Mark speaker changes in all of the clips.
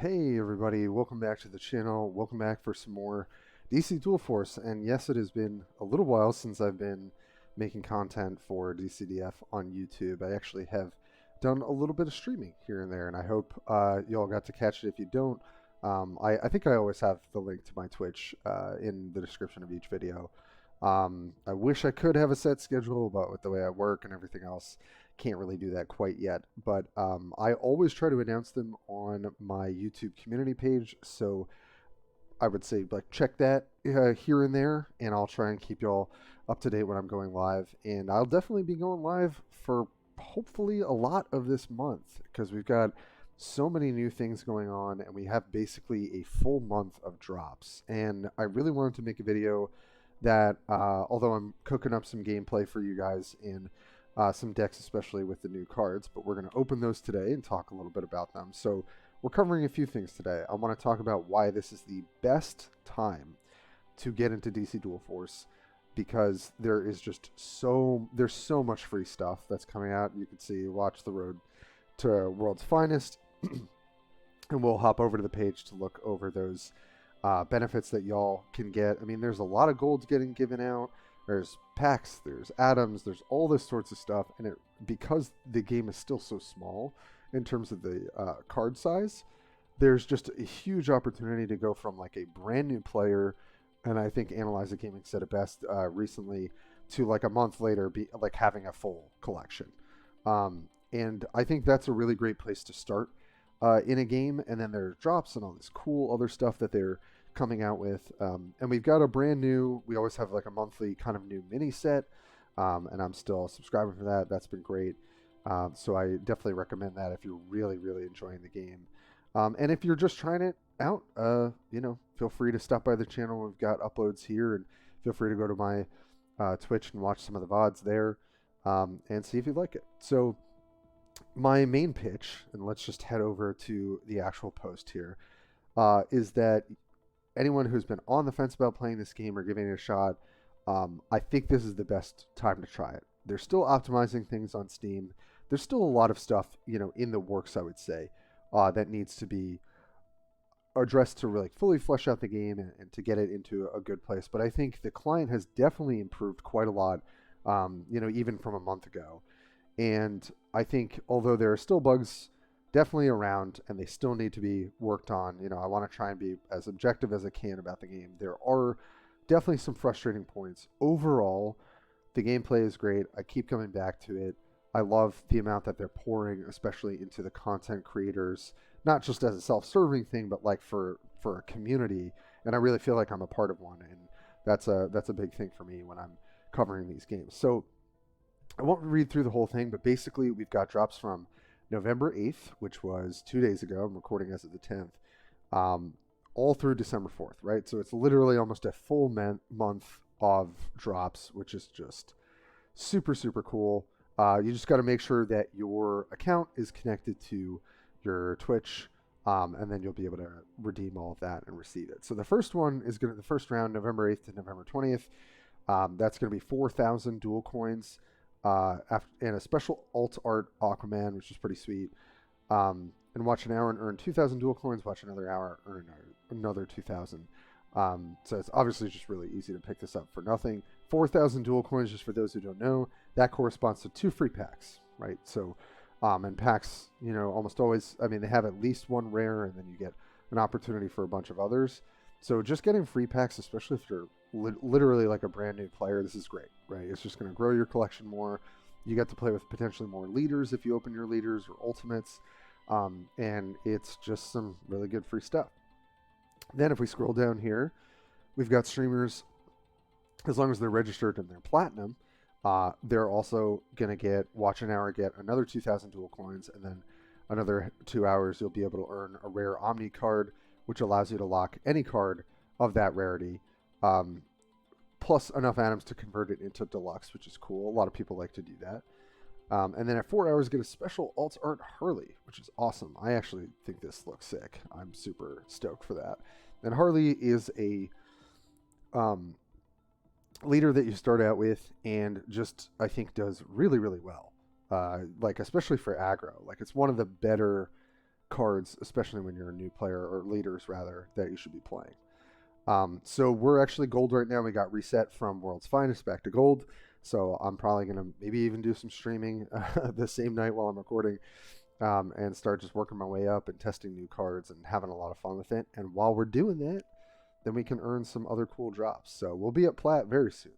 Speaker 1: Hey everybody, welcome back to the channel. Welcome back for some more DC Dual Force. And yes, it has been a little while since I've been making content for DCDF on YouTube. I actually have done a little bit of streaming here and there, and I hope y'all got to catch it. If you don't, I think I always have the link to my Twitch in the description of each video. I wish I could have a set schedule, but with the way I work and everything else, can't really do that quite yet. But I always try to announce them on my YouTube community page, so I would say like check that here and there, and I'll try and keep y'all up to date when I'm going live. And I'll definitely be going live for hopefully a lot of this month because we've got so many new things going on, and we have basically a full month of drops. And I really wanted to make a video that, although I'm cooking up some gameplay for you guys in some decks, especially with the new cards, but we're going to open those today and talk a little bit about them. So we're covering a few things today. I want to talk about why this is the best time to get into DC Dual Force, because there is just there's so much free stuff that's coming out. You can see, watch the road to World's Finest, and we'll hop over to the page to look over those benefits that y'all can get. I mean, there's a lot of golds getting given out. There's packs, there's atoms, there's all this sorts of stuff, and because the game is still so small in terms of the card size, there's just a huge opportunity to go from like a brand new player, and I think Analyze the Gaming said it best recently, to like a month later be like having a full collection. And I think that's a really great place to start in a game. And then there's drops and all this cool other stuff that they're coming out with, and we've got a brand new, we always have like a monthly kind of new mini set, and I'm still subscribing for that. That's been great. So I definitely recommend that if you're really enjoying the game, and if you're just trying it out, feel free to stop by the channel. We've got uploads here, and feel free to go to my Twitch and watch some of the VODs there, and see if you like it. So my main pitch, and let's just head over to the actual post here, is that anyone who's been on the fence about playing this game or giving it a shot, I think this is the best time to try it. They're still optimizing things on Steam. There's still a lot of stuff, in the works, I would say, that needs to be addressed to really fully flesh out the game and to get it into a good place. But I think the client has definitely improved quite a lot, even from a month ago. And I think although there are still bugs definitely around, and they still need to be worked on. I want to try and be as objective as I can about the game. There are definitely some frustrating points. Overall, the gameplay is great. I keep coming back to it. I love the amount that they're pouring, especially into the content creators, not just as a self-serving thing, but like for a community. And I really feel like I'm a part of one, and that's a big thing for me when I'm covering these games. So I won't read through the whole thing, but basically we've got drops from November 8th, which was 2 days ago. I'm recording as of the 10th, all through December 4th, right? So it's literally almost a full month of drops, which is just super cool. You just got to make sure that your account is connected to your Twitch, and then you'll be able to redeem all of that and receive it. So the first one is the first round, November 8th to November 20th. That's going to be 4,000 dual coins. And a special alt art Aquaman, which is pretty sweet. And watch an hour and earn 2,000 dual coins. Watch another hour, earn another 2,000. So it's obviously just really easy to pick this up for nothing. 4,000 dual coins, just for those who don't know, that corresponds to 2 free packs, right? So, and packs, almost always, I mean, they have at least one rare, and then you get an opportunity for a bunch of others. So just getting free packs, especially if you're literally like a brand new player, this is great, right? It's just going to grow your collection more. You get to play with potentially more leaders if you open your leaders or ultimates, and it's just some really good free stuff. Then if we scroll down here, we've got streamers, as long as they're registered and they're platinum, they're also going to watch an hour, get another 2,000 dual coins, and then another 2 hours you'll be able to earn a rare Omni card, which allows you to lock any card of that rarity, plus enough atoms to convert it into deluxe, which is cool. A lot of people like to do that. And then at 4 hours, get a special alt art Harley, which is awesome. I actually think this looks sick. I'm super stoked for that. And Harley is a leader that you start out with, and just I think does really well. Like especially for aggro. Like it's one of the better cards, especially when you're a new player, or leaders rather, that you should be playing. So we're actually gold right now. We got reset from World's Finest back to gold. So I'm probably going to maybe even do some streaming the same night while I'm recording, and start just working my way up and testing new cards and having a lot of fun with it. And while we're doing that, then we can earn some other cool drops. So we'll be at Plat very soon.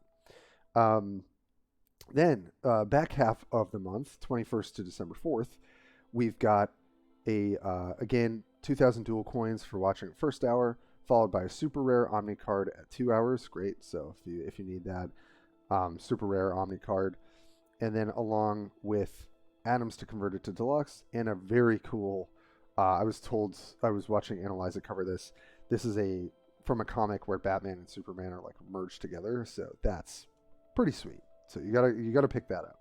Speaker 1: Then back half of the month, 21st to December 4th, we've got again 2,000 dual coins for watching first hour, followed by a super rare Omni card at 2 hours. Great. So if you need that super rare Omni card, and then along with atoms to convert it to deluxe, and a very cool. I was watching Analyze It cover this. This is from a comic where Batman and Superman are like merged together. So that's pretty sweet. So you gotta pick that up.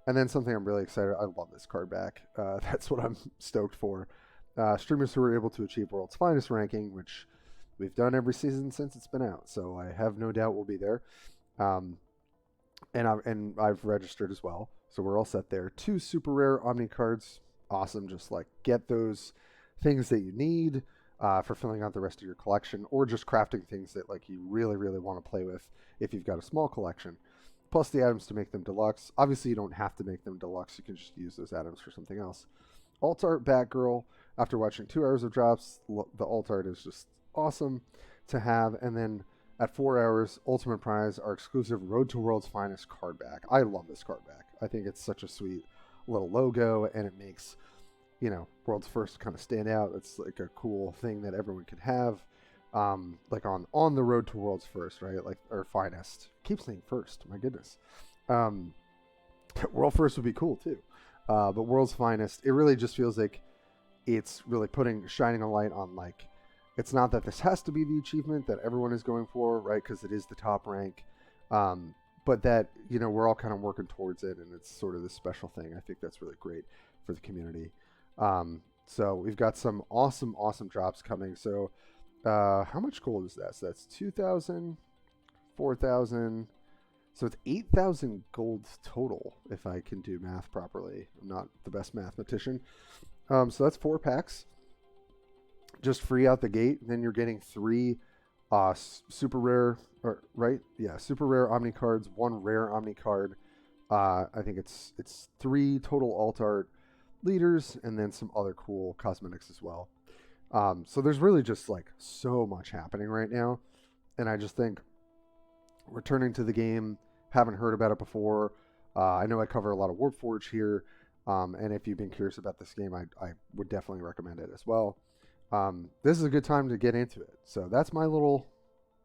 Speaker 1: And then something I'm really excited. I love this card back. That's what I'm stoked for. Streamers who are able to achieve World's Finest ranking, which we've done every season since it's been out. So I have no doubt we'll be there. And I've registered as well. So we're all set there. 2 super rare Omni cards. Awesome. Just like get those things that you need for filling out the rest of your collection, or just crafting things that like you really, really want to play with if you've got a small collection. Plus the atoms to make them deluxe. Obviously, you don't have to make them deluxe. You can just use those atoms for something else. Alt art Batgirl. After watching 2 hours of drops, the alt art is just awesome to have. And then at 4 hours, Ultimate Prize, our exclusive Road to World's Finest card back. I love this card back. I think it's such a sweet little logo, and it makes, World's First kind of stand out. It's like a cool thing that everyone can have. Like on the road to World's First, right? Like, or Finest. Keep saying first, my goodness. World First would be cool too. But World's Finest, it really just feels like it's really shining a light on, like, it's not that this has to be the achievement that everyone is going for, right? Because it is the top rank. But that, we're all kind of working towards it, and it's sort of this special thing. I think that's really great for the community. So we've got some awesome, awesome drops coming. So how much gold is that? So that's 2,000, 4,000. So it's 8,000 gold total, if I can do math properly. I'm not the best mathematician. So that's 4 packs. Just free out the gate. Then you're getting 3 super rare, super rare Omni cards, 1 rare Omni card. I think it's 3 total alt art leaders, and then some other cool cosmetics as well. So there's really just like so much happening right now, and I just think returning to the game, haven't heard about it before. I know I cover a lot of Warforged here, and if you've been curious about this game, I would definitely recommend it as well. This is a good time to get into it. So that's my little,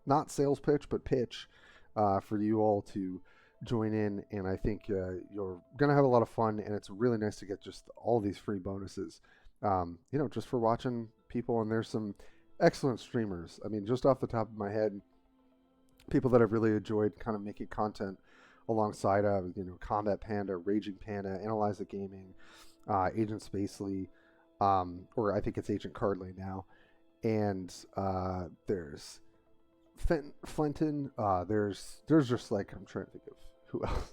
Speaker 1: not sales pitch, but pitch for you all to join in. And I think you're going to have a lot of fun, and it's really nice to get just all these free bonuses, just for watching people. And there's some excellent streamers. I mean, just off the top of my head, people that I've really enjoyed kind of making content alongside of, Combat Panda, Raging Panda, Analyze It Gaming, Agent Spacely, or I think it's Agent Cardley now, and there's Flinton. There's just like, I'm trying to think of who else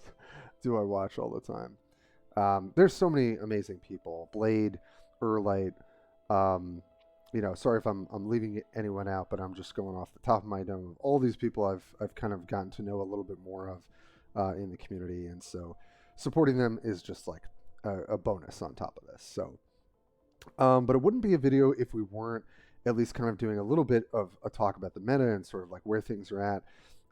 Speaker 1: do I watch all the time. There's so many amazing people. Blade, Erlite. Sorry if I'm leaving anyone out, but I'm just going off the top of my dome. All these people I've kind of gotten to know a little bit more of in the community, and so supporting them is just like a bonus on top of this. So. But it wouldn't be a video if we weren't at least kind of doing a little bit of a talk about the meta and sort of like where things are at.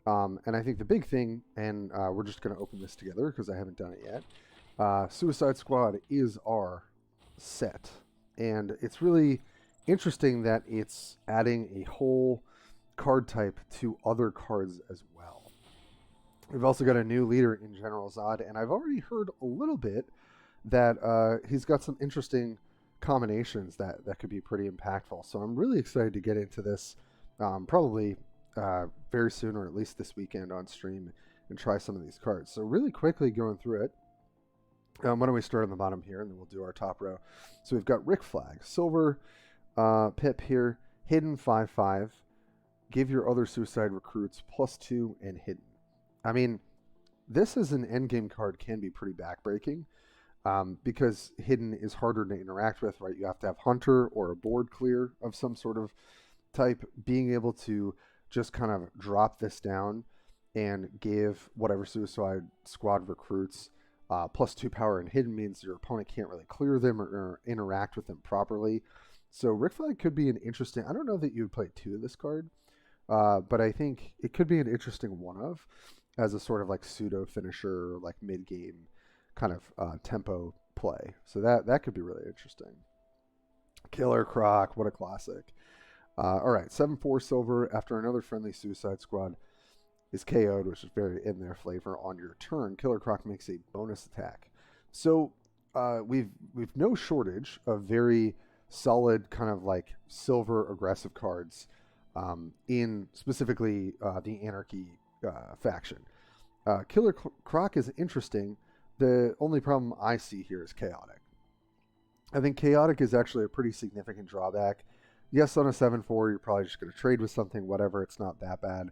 Speaker 1: And I think the big thing, and we're just going to open this together because I haven't done it yet. Suicide Squad is our set. And it's really interesting that it's adding a whole card type to other cards as well. We've also got a new leader in General Zod, and I've already heard a little bit that he's got some interesting combinations that could be pretty impactful. So I'm really excited to get into this probably very soon, or at least this weekend on stream, and try some of these cards. So really quickly going through it, why don't we start on the bottom here, and then we'll do our top row. So we've got Rick Flag, Silver Pip here, Hidden 5/5, give your other Suicide recruits +2 and Hidden. I mean, this as an endgame card can be pretty backbreaking. because hidden is harder to interact with, right? You have to have hunter or a board clear of some sort of type. Being able to just kind of drop this down and give whatever Suicide Squad recruits +2 power and hidden means your opponent can't really clear them or interact with them properly. So Rick Flag could be an interesting. I don't know that you would play 2 of this card, but I think it could be an interesting one of as a sort of like pseudo finisher, like mid game kind of tempo play. So that could be really interesting. Killer Croc, what a classic. All right, 7/4 silver. After another friendly Suicide Squad is KO'd, which is very in their flavor on your turn, Killer Croc makes a bonus attack. So we've no shortage of very solid kind of like silver aggressive cards in specifically the Anarchy faction. Killer Croc is interesting. The only problem I see here is Chaotic. I think Chaotic is actually a pretty significant drawback. Yes, on a 7/4, you're probably just going to trade with something, whatever. It's not that bad.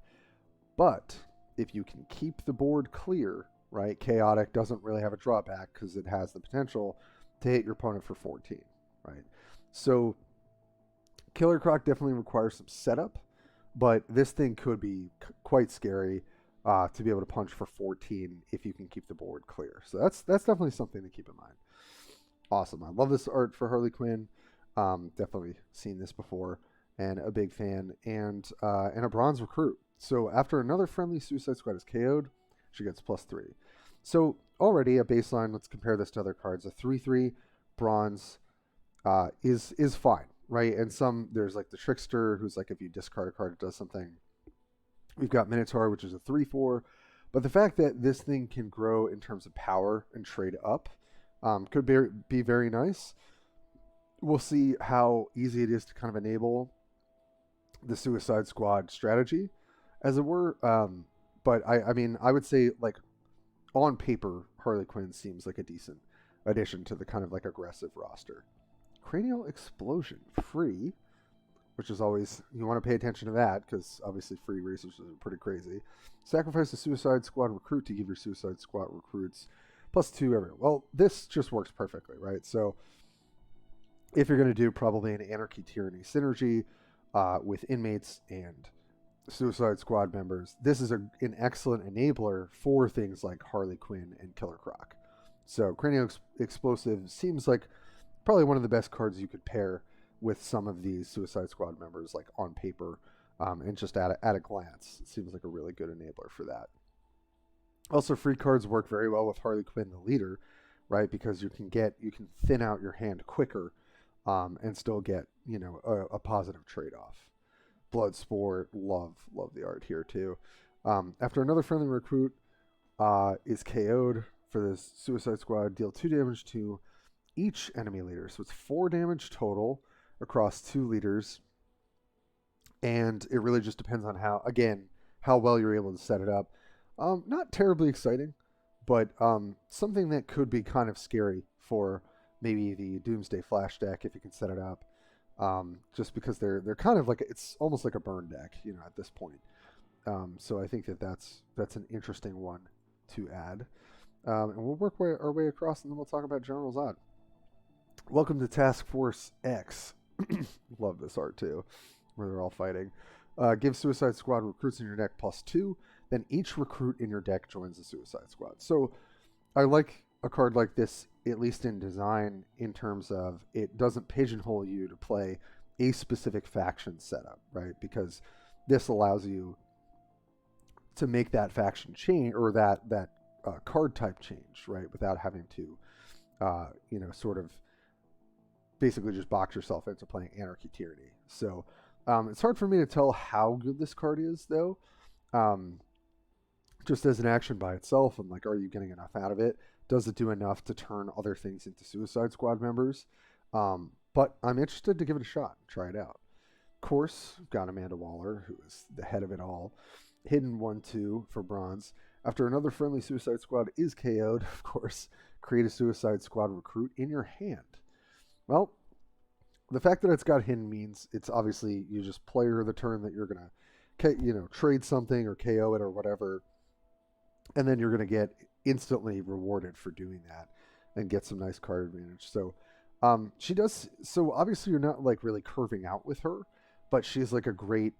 Speaker 1: But if you can keep the board clear, right, Chaotic doesn't really have a drawback because it has the potential to hit your opponent for 14, right? So Killer Croc definitely requires some setup, but this thing could be quite scary to be able to punch for 14 if you can keep the board clear. So that's definitely something to keep in mind. Awesome. I love this art for Harley Quinn. Definitely seen this before and a big fan. And a bronze recruit. So after another friendly Suicide Squad is KO'd, she gets +3. So already a baseline, let's compare this to other cards. A 3/3 bronze is fine, right? And there's like the Trickster, who's like if you discard a card, it does something. We've got Minotaur, which is a 3/4. But the fact that this thing can grow in terms of power and trade up could be very nice. We'll see how easy it is to kind of enable the Suicide Squad strategy, as it were. But I mean, I would say like on paper, Harley Quinn seems like a decent addition to the kind of like aggressive roster. Cranial Explosion, free, which is always, you want to pay attention to that because obviously free resources are pretty crazy. Sacrifice a Suicide Squad recruit to give your Suicide Squad recruits +2 everywhere. Well, this just works perfectly, right? So if you're going to do probably an Anarchy Tyranny synergy with inmates and Suicide Squad members, this is an excellent enabler for things like Harley Quinn and Killer Croc. So Cranial Explosive seems like probably one of the best cards you could pair with some of these Suicide Squad members, like on paper, and just at a glance. It seems like a really good enabler for that. Also, free cards work very well with Harley Quinn, the leader, right? Because you can thin out your hand quicker, and still get a positive trade-off. Bloodsport, love the art here too. After another friendly recruit is KO'd for this Suicide Squad, deal 2 damage to each enemy leader. So it's 4 damage total across 2 leaders. And it really just depends on how well you're able to set it up. Not terribly exciting, but something that could be kind of scary for maybe the Doomsday Flash deck if you can set it up. Just because they're kind of like, it's almost like a burn deck, at this point. So I think that's an interesting one to add. And we'll work our way across, and then we'll talk about General Zod. Welcome to Task Force X. Love this art too, where they're all fighting. Give Suicide Squad recruits in your deck +2. Then each recruit in your deck joins the Suicide Squad. So I like a card like this, at least in design, in terms of it doesn't pigeonhole you to play a specific faction setup, right? Because this allows you to make that faction change, or that card type change, right? Without having to, sort of basically just box yourself into playing Anarchy Tyranny. So it's hard for me to tell how good this card is, though. Just as an action by itself, and like, are you getting enough out of it? Does it do enough to turn other things into Suicide Squad members? But I'm interested to give it a shot, try it out. Of course, we've got Amanda Waller, who is the head of it all. Hidden 1/2 for bronze. After another friendly Suicide Squad is KO'd, of course, create a Suicide Squad recruit in your hand. Well, the fact that it's got hidden means it's obviously you just play her the turn that you're going to, trade something or KO it or whatever, and then you're going to get instantly rewarded for doing that. and get some nice card advantage. So she does. So obviously you're not like really curving out with her, but she's like a great,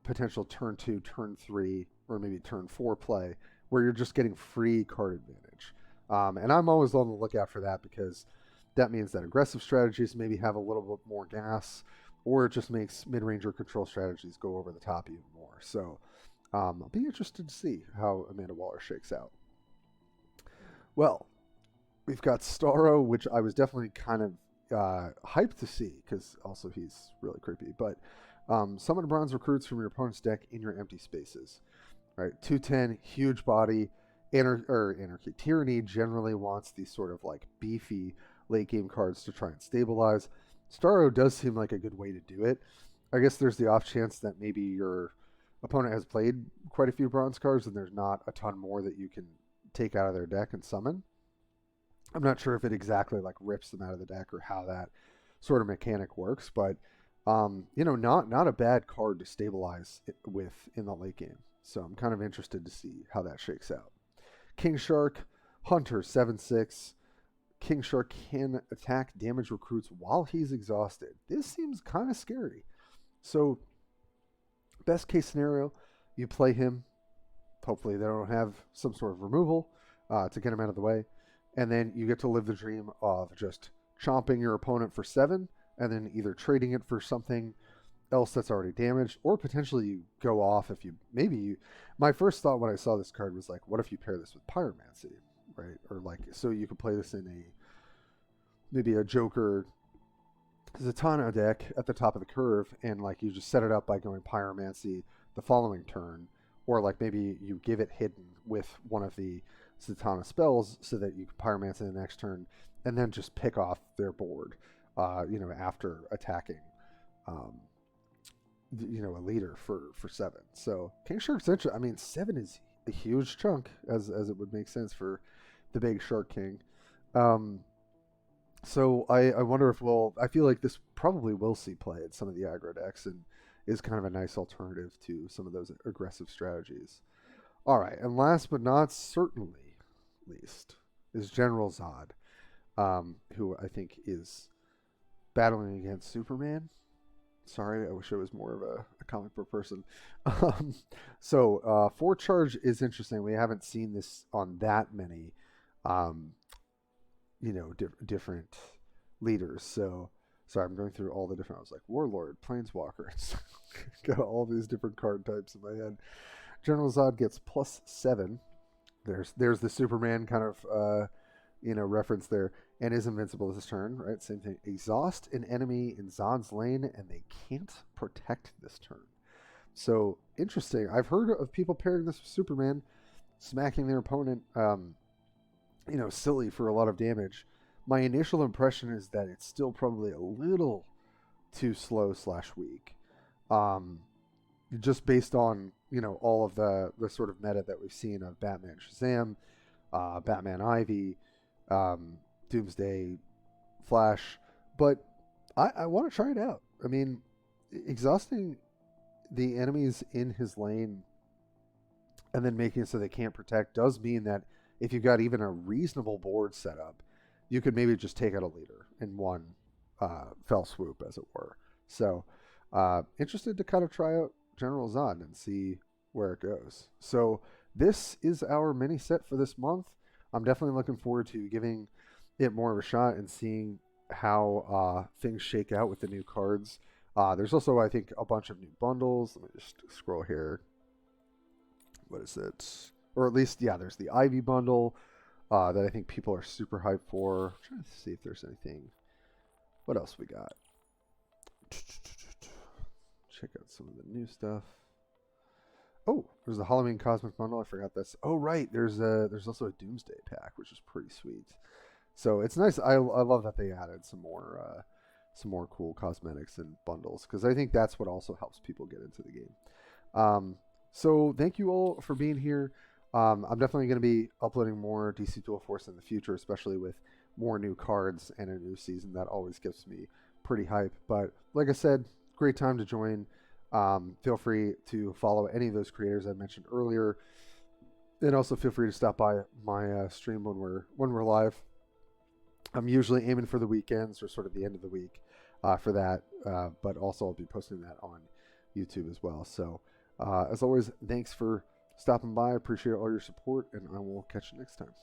Speaker 1: potential turn 2, turn 3, or maybe turn 4 play where you're just getting free card advantage. And I'm always on the lookout for that because that means that aggressive strategies maybe have a little bit more gas, or it just makes mid-range or control strategies go over the top even more. So I'll be interested to see how Amanda Waller shakes out. Well, we've got Starro, which I was definitely kind of hyped to see because also he's really creepy. But summon bronze recruits from your opponent's deck in your empty spaces. Right, 210, huge body. Anarchy. Tyranny generally wants these sort of like beefy late game cards to try and stabilize. Starro does seem like a good way to do it. I guess there's the off chance that maybe your opponent has played quite a few bronze cards and there's not a ton more that you can take out of their deck and summon. I'm not sure if it exactly like rips them out of the deck or how that sort of mechanic works, but not a bad card to stabilize with in the late game. So I'm kind of interested to see how that shakes out. King Shark, Hunter, 7/6. King Shark can attack damage recruits while he's exhausted. This seems kind of scary. So, best case scenario, you play him. Hopefully, they don't have some sort of removal to get him out of the way. And then you get to live the dream of just chomping your opponent for 7 and then either trading it for something else that's already damaged, or potentially you go off if my first thought when I saw this card was like, what if you pair this with Pyromancy, right? Or like, so you could play this in maybe a Joker Zatanna deck at the top of the curve, and like you just set it up by going Pyromancy the following turn, or like maybe you give it hidden with one of the Zatanna spells so that you can Pyromancy the next turn, and then just pick off their board, after attacking a leader for 7. So King Shark's interesting. I mean, 7 is a huge chunk, as it would make sense for the big Shark King. So I wonder if I feel like this probably will see play in some of the aggro decks and is kind of a nice alternative to some of those aggressive strategies. All right, and last but not certainly least is General Zod, who I think is battling against Superman. Sorry, I wish I was more of a comic book person. 4 charge is interesting. We haven't seen this on that many, different leaders. So, sorry, I'm going through all the different. I was like Warlord, Planeswalker. It's got all these different card types in my head. General Zod gets +7. There's the Superman kind of reference there, and is invincible this turn, right? Same thing. Exhaust an enemy in Zod's lane, and they can't protect this turn. So interesting. I've heard of people pairing this with Superman, smacking their opponent, silly for a lot of damage. My initial impression is that it's still probably a little too slow/weak, just based on all of the sort of meta that we've seen of Batman Shazam, Batman Ivy, Doomsday, Flash, but I want to try it out. I mean, exhausting the enemies in his lane and then making it so they can't protect does mean that if you've got even a reasonable board set up, you could maybe just take out a leader in one fell swoop, as it were. So, interested to kind of try out General Zod and see where it goes. So, this is our mini set for this month. I'm definitely looking forward to giving it more of a shot and seeing how things shake out with the new cards. There's also, I think, a bunch of new bundles. Let me just scroll here. What is it? Or at least, yeah, there's the Ivy bundle that I think people are super hyped for. I'm trying to see if there's anything. What else we got? Check out some of the new stuff. Oh, there's the Halloween Cosmic Bundle. I forgot this. Oh, right. There's also a Doomsday pack, which is pretty sweet. So it's nice. I love that they added some more cool cosmetics and bundles, because I think that's what also helps people get into the game. So thank you all for being here. I'm definitely going to be uploading more DC Dual Force in the future, especially with more new cards and a new season. That always gets me pretty hype. But like I said, great time to join. Feel free to follow any of those creators I mentioned earlier, and also feel free to stop by my stream when we're live. I'm usually aiming for the weekends or sort of the end of the week for that, but also I'll be posting that on YouTube as well. So, as always, thanks for stopping by. I appreciate all your support, and I will catch you next time.